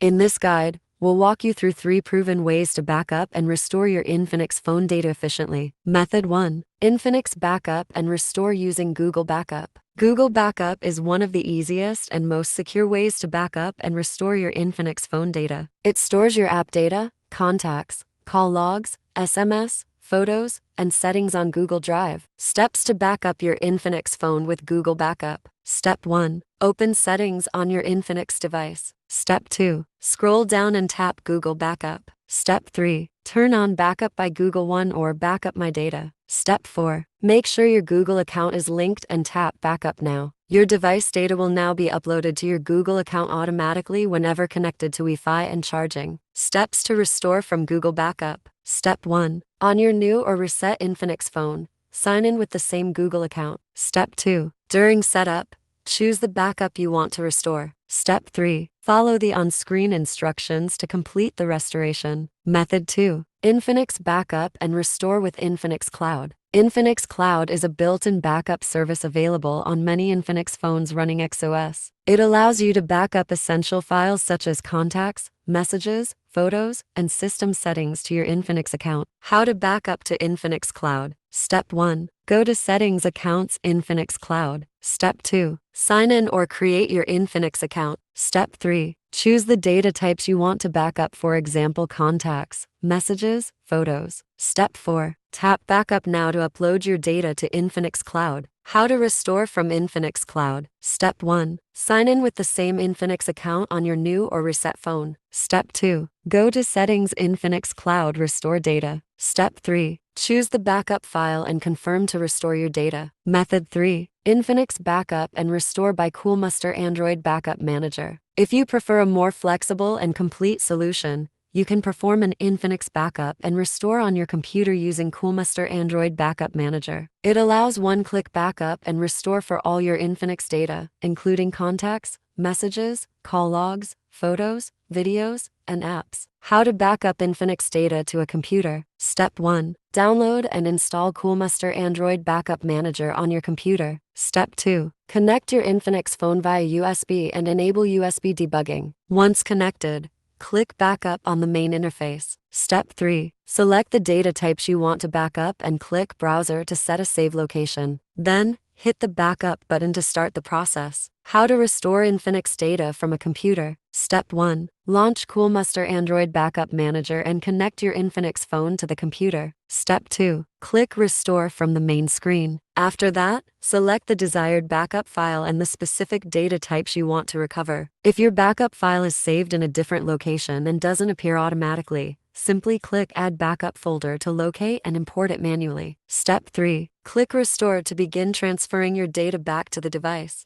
In this guide, we'll walk you through 3 proven ways to backup and restore your Infinix phone data efficiently. Method 1. Infinix Backup and Restore using Google Backup. Google Backup is one of the easiest and most secure ways to backup and restore your Infinix phone data. It stores your app data, contacts, call logs, SMS, photos, and settings on Google Drive. Steps to backup your Infinix phone with Google Backup. Step 1. Open Settings on your Infinix device. Step 2. Scroll down and tap Google Backup. Step 3. Turn on Backup by Google One or Backup My Data. Step 4. Make sure your Google account is linked and tap Backup Now. Your device data will now be uploaded to your Google account automatically whenever connected to Wi-Fi and charging. Steps to restore from Google Backup. Step 1. On your new or reset Infinix phone, sign in with the same Google account. Step 2. During setup, choose the backup you want to restore. Step 3. Follow the on-screen instructions to complete the restoration. Method 2. Infinix Backup and Restore with Infinix Cloud. Infinix Cloud is a built-in backup service available on many Infinix phones running XOS. It allows you to back up essential files such as contacts, messages, photos, and system settings to your Infinix account. How to back up to Infinix Cloud. Step 1. Go to Settings Accounts Infinix Cloud. Step 2. Sign in or create your Infinix account. Step 3. Choose the data types you want to back up, for example contacts, messages, photos. Step 4. Tap Backup Now to upload your data to Infinix Cloud. How to restore from Infinix Cloud. Step 1. Sign in with the same Infinix account on your new or reset phone. Step 2. Go to Settings Infinix Cloud Restore Data. Step 3. Choose the backup file and confirm to restore your data. Method 3. Infinix Backup and Restore by Coolmuster Android Backup Manager. If you prefer a more flexible and complete solution, you can perform an Infinix backup and restore on your computer using Coolmuster Android Backup Manager. It allows one-click backup and restore for all your Infinix data, including contacts, messages, call logs, photos, videos, and apps. How to backup Infinix data to a computer. Step 1. Download and install Coolmuster Android Backup Manager on your computer. Step 2. Connect your Infinix phone via USB and enable USB debugging. Once connected, click Backup on the main interface. Step 3. Select the data types you want to back up and click Browser to set a save location. Then, hit the Backup button to start the process. How to restore Infinix data from a computer. Step 1. Launch Coolmuster Android Backup Manager and connect your Infinix phone to the computer. Step 2. Click Restore from the main screen. After that, select the desired backup file and the specific data types you want to recover. If your backup file is saved in a different location and doesn't appear automatically, simply click Add Backup Folder to locate and import it manually. Step 3. Click Restore to begin transferring your data back to the device.